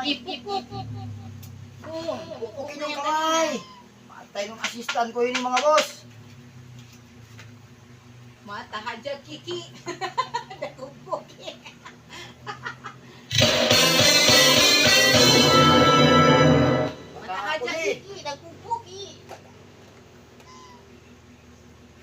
Ipupuk. Pupukin yung kamay. Patay ng assistant ko yun yung mga boss. Mata haja kiki. Nakupuk. Mata haja kiki. Nakupuk.